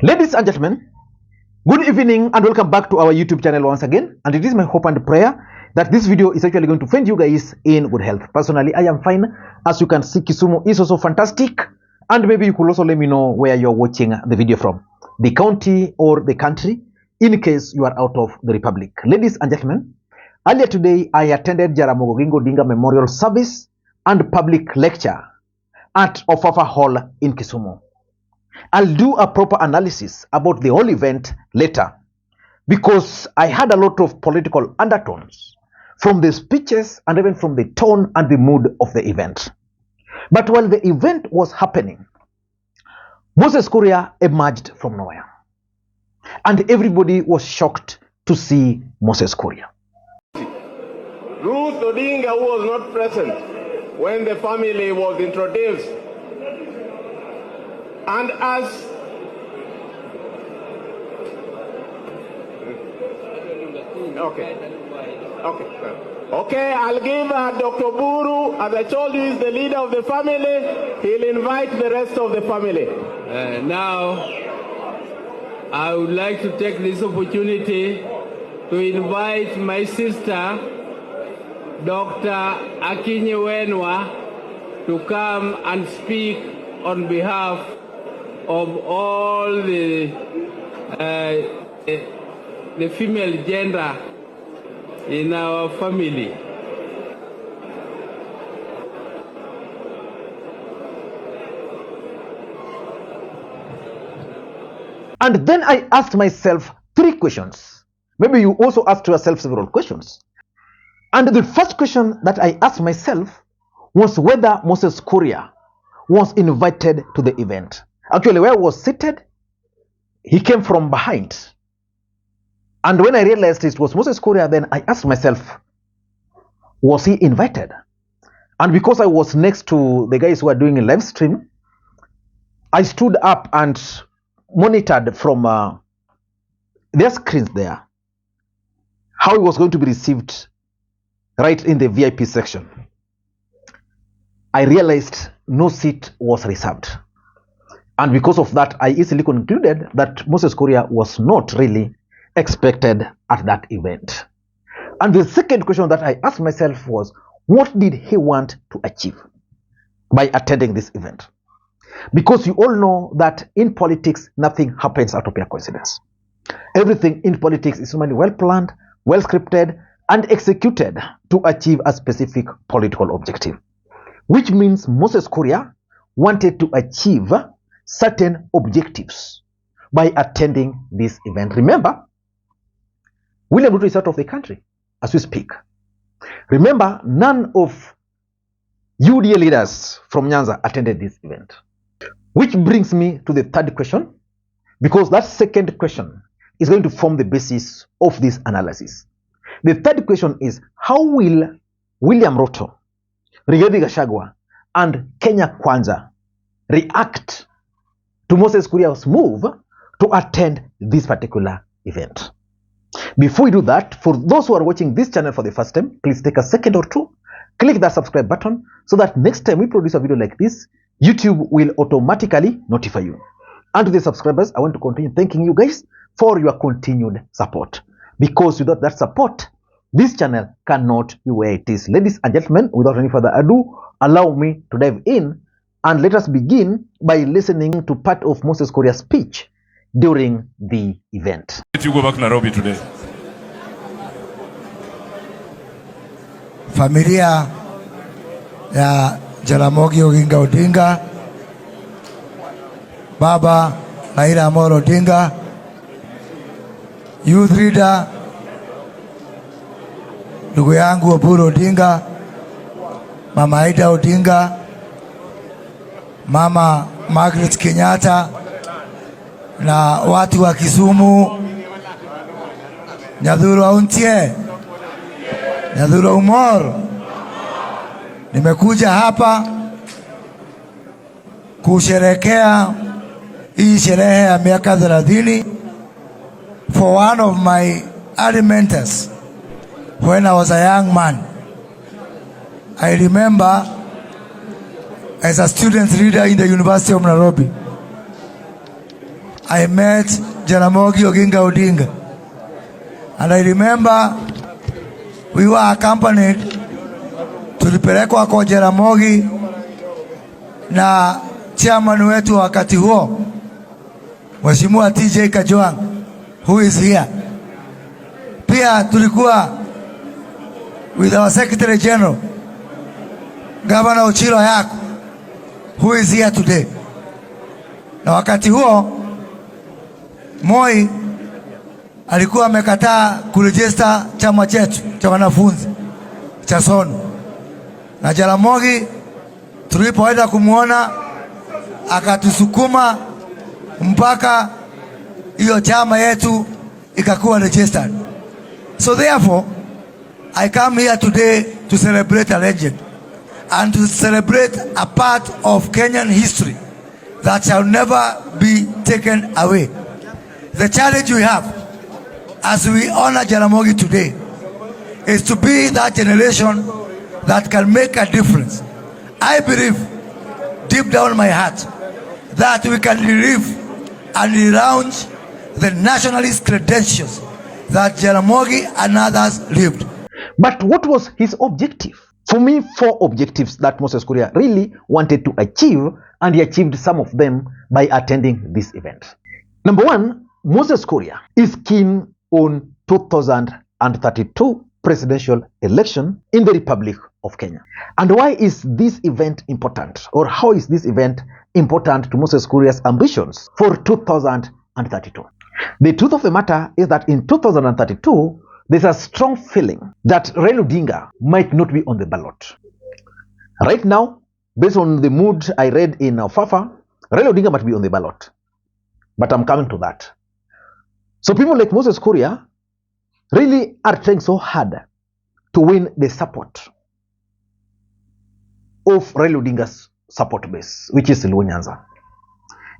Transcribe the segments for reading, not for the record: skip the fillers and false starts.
Ladies and gentlemen, good evening and welcome back to our YouTube channel once again. And it is my hope and prayer that this video is actually going to find you guys in good health. Personally, I am fine. As you can see, Kisumu is also fantastic. And maybe you could also let me know where you're watching the video from, the county or the country, in case you are out of the republic. Ladies and gentlemen, earlier today, I attended Jaramogi Oginga Odinga Memorial Service and public lecture at Ofafa Hall in Kisumu. I'll do a proper analysis about the whole event later because I had a lot of political undertones from the speeches and even from the tone and the mood of the event. But while the event was happening, Moses Kuria emerged from nowhere. And everybody was shocked to see Moses Kuria. Ruth Odinga, who was not present when the family was introduced, and as Okay, I'll give Dr. Oburu, as I told you, is the leader of the family. He'll invite the rest of the family. Now, I would like to take this opportunity to invite my sister, Dr. Akinyewenwa, to come and speak on behalf of all the female gender in our family. And then I asked myself 3 questions. Maybe you also asked yourself several questions. And the first question that I asked myself was whether Moses Kuria was invited to the event. Actually, where I was seated, he came from behind. And when I realized it was Moses Kuria, then I asked myself, was he invited? And because I was next to the guys who were doing a live stream, I stood up and monitored from their screens there how he was going to be received right in the VIP section. I realized no seat was reserved. And because of that, I easily concluded that Moses Kuria was not really expected at that event. And the second question that I asked myself was, what did he want to achieve by attending this event? Because you all know that in politics, nothing happens out of pure coincidence. Everything in politics is normally well planned, well scripted, and executed to achieve a specific political objective. Which means Moses Kuria wanted to achieve certain objectives by attending this event. Remember, William Ruto is out of the country as we speak. Remember, none of UDA leaders from Nyanza attended this event. Which brings me to the third question, because that second question is going to form the basis of this analysis. The third question is, how will William Ruto, Rigathi Gachagua, and Kenya Kwanza react to Moses Kuria's move to attend this particular event? Before we do that, for those who are watching this channel for the first time, please take a second or two, click that subscribe button so that next time we produce a video like this, YouTube will automatically notify you. And to the subscribers, I want to continue thanking you guys for your continued support. Because without that support, this channel cannot be where it is. Ladies and gentlemen, without any further ado, allow me to dive in and let us begin by listening to part of Moses Kuria's speech during the event. Let you go back to Nairobi today. Familia ya Jaramogi Oginga Odinga, Baba Raila Odinga, Youth Leader ndugu yangu Oburu Odinga, Mama Aida Odinga, Mama Margaret Kenyatta, na watu wa Kisumu, Nyadhuro Auntie, Nyadhuro Umor. Nimekuja hapa kusherekea hii sherehe ya miaka 30 for one of my early mentors when I was a young man. I remember as a student leader in the University of Nairobi, I met Jaramogi Oginga Odinga. And I remember we were accompanied, tulipelekwa kwa Jaramogi na chairman wetu wakati huo, Mheshimiwa TJ Kajwang, who is here. Pia tulikuwa with our Secretary General, Governor Ochilo Yako, who is here today. Na wakati huo Moi alikuwa amekataa kurejista chama chetu cha wanafunzi cha SONU. Na Jaramogi tulipoenda kumuona akatusukuma mpaka hiyo chama yetu ikakuwa registered. So therefore, I come here today to celebrate a legend and to celebrate a part of Kenyan history that shall never be taken away. The challenge we have as we honor Jaramogi today is to be that generation that can make a difference. I believe deep down in my heart that we can relive and relaunch the nationalist credentials that Jaramogi and others lived. But what was his objective? For me, 4 objectives that Moses Kuria really wanted to achieve, and he achieved some of them by attending this event. Number 1, Moses Kuria is keen on 2032 presidential election in the Republic of Kenya. And why is this event important? Or how is this event important to Moses Kuria's ambitions for 2032? The truth of the matter is that in 2032, there's a strong feeling that Raila Odinga might not be on the ballot. Right now, based on the mood I read in Ofafa, Raila Odinga might be on the ballot. But I'm coming to that. So people like Moses Kuria really are trying so hard to win the support of Raila Odinga's support base, which is Luo Nyanza.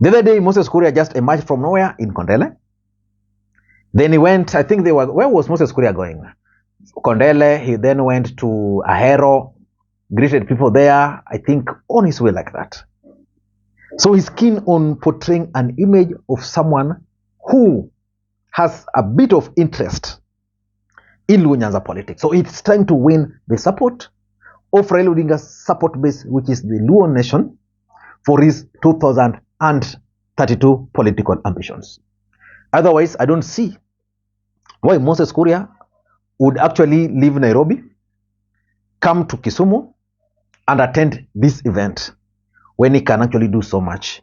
The other day, Moses Kuria just emerged from nowhere in Kondele. Then he went, I think where was Moses Kuria going? Kondele, he then went to Ahero, greeted people there, I think on his way like that. So he's keen on portraying an image of someone who has a bit of interest in Luo Nyanza politics. So it's trying to win the support of Raila Odinga's support base, which is the Luo nation, for his 2032 political ambitions. Otherwise, I don't see why Moses Kuria would actually leave Nairobi, come to Kisumu, and attend this event when he can actually do so much.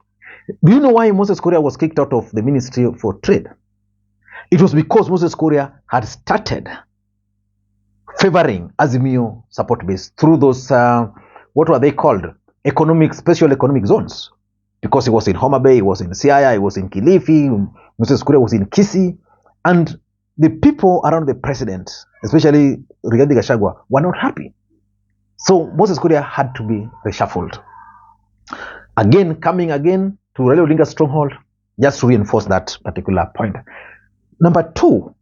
Do you know why Moses Kuria was kicked out of the Ministry for Trade? It was because Moses Kuria had started favoring Azimio support base through those, what were they called? Special economic zones. Because he was in Homa Bay, he was in Siaya, he was in Kilifi, Moses Kuria was in Kisii, and the people around the president, especially Rigathi Gachagua, were not happy. So Moses Kuria had to be reshuffled. Coming again to Raila Odinga's stronghold, just to reinforce that particular point. Number 2,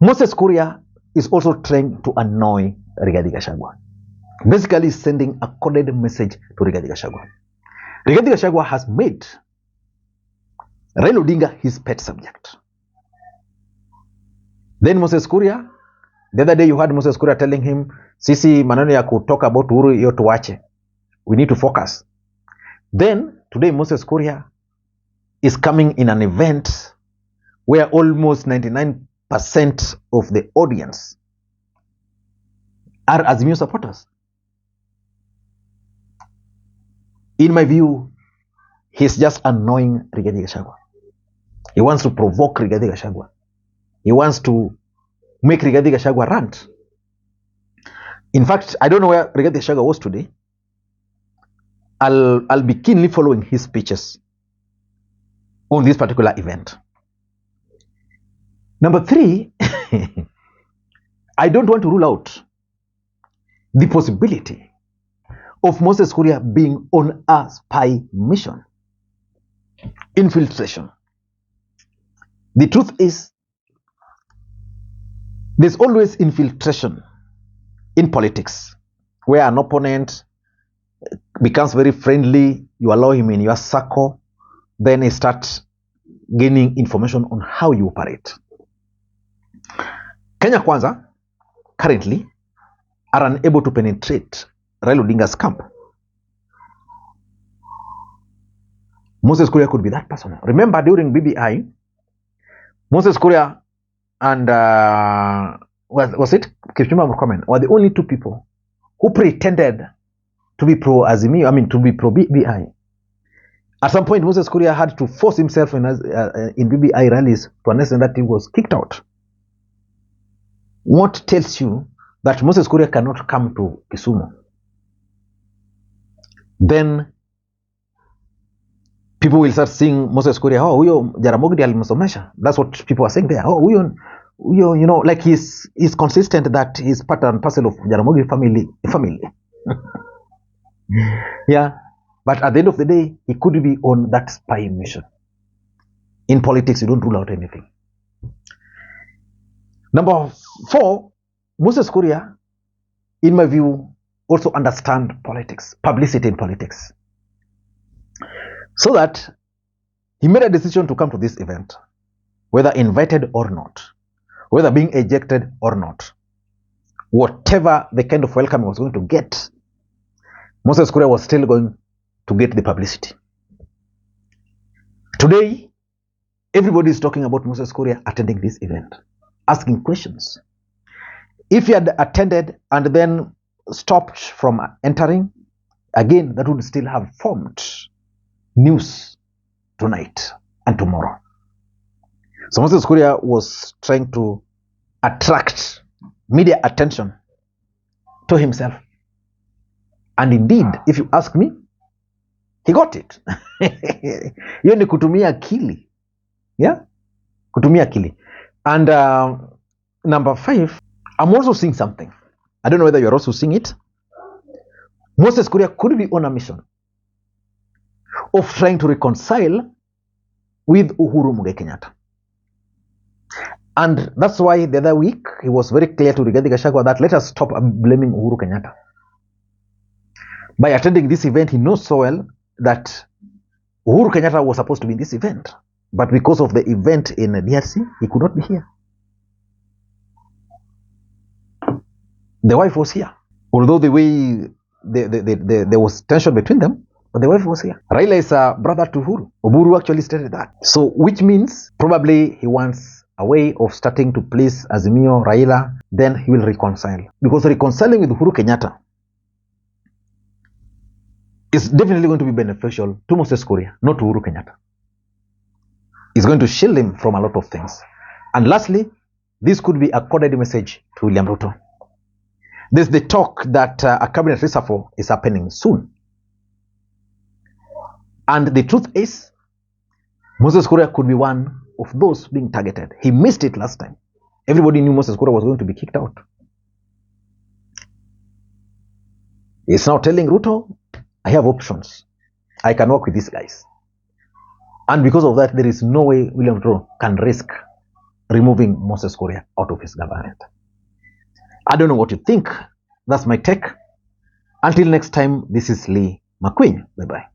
Moses Kuria is also trying to annoy Rigathi Gachagua. Basically sending a coded message to Rigathi Gachagua. Rigathi Gachagua has made Raila Odinga his pet subject. Then Moses Kuria, the other day you heard Moses Kuria telling him, sisi maneno ya kutalk about Uhuru hiyo tuache. We need to focus. Then today Moses Kuria is coming in an event where almost 99% of the audience are Azimio supporters. In my view, he's just annoying Rigathi Gachagua. He wants to provoke Rigathi Gachagua. He wants to make Rigathi Gachagua rant. In fact, I don't know where Rigathi Gachagua was today. I'll be keenly following his speeches on this particular event. Number 3, I don't want to rule out the possibility of Moses Kuria being on a spy mission. Infiltration. The truth is, there's always infiltration in politics, where an opponent becomes very friendly, you allow him in your circle, then you start gaining information on how you operate. Kenya Kwanza currently are unable to penetrate Raila Odinga's camp. Moses Kuria could be that person. Remember, during BBI, Moses Kuria and was it Kisumu Murkomen were the only two people who pretended to be pro Azimio, to be pro BBI. At some point, Moses Kuria had to force himself in BBI rallies to understand that he was kicked out. What tells you that Moses Kuria cannot come to Kisumu? Then people will start seeing Moses Kuria, oh, huyo Jaramogi alimsomesha. That's what people are saying there. Oh, huyo, like he's consistent that he's part and parcel of Jaramogi family. Yeah, but at the end of the day, he could be on that spy mission. In politics, you don't rule out anything. Number 4, Moses Kuria, in my view, also understand politics, publicity in politics. So that he made a decision to come to this event, whether invited or not, whether being ejected or not. Whatever the kind of welcome he was going to get, Moses Kuria was still going to get the publicity. Today, everybody is talking about Moses Kuria attending this event, asking questions. If he had attended and then stopped from entering, again, that would still have formed news tonight and tomorrow. So Moses Kuria was trying to attract media attention to himself. And indeed, if you ask me, he got it. Hiyo ni kutumia akili. Yeah? Kutumia akili. And number 5, I'm also seeing something. I don't know whether you're also seeing it. Moses Kuria could be on a mission of trying to reconcile with Uhuru Muigai Kenyatta. And that's why the other week, he was very clear to Rigathi Gachagua that let us stop blaming Uhuru Kenyatta. By attending this event, he knows so well that Uhuru Kenyatta was supposed to be in this event. But because of the event in DRC, he could not be here. The wife was here. Although the way there was tension between them, but the wife was here. Raila is a brother to Oburu. Oburu actually stated that. So, which means probably he wants a way of starting to please Azimio, Raila, then he will reconcile. Because reconciling with Uhuru Kenyatta is definitely going to be beneficial to Moses Kuria, not to Uhuru Kenyatta. It's going to shield him from a lot of things. And lastly, this could be a coded message to William Ruto. There's the talk that a cabinet reshuffle is happening soon. And the truth is, Moses Kuria could be one of those being targeted. He missed it last time. Everybody knew Moses Kuria was going to be kicked out. He's now telling Ruto, I have options. I can work with these guys. And because of that, there is no way William Ruto can risk removing Moses Kuria out of his government. I don't know what you think. That's my take. Until next time, this is Lee McQueen. Bye-bye.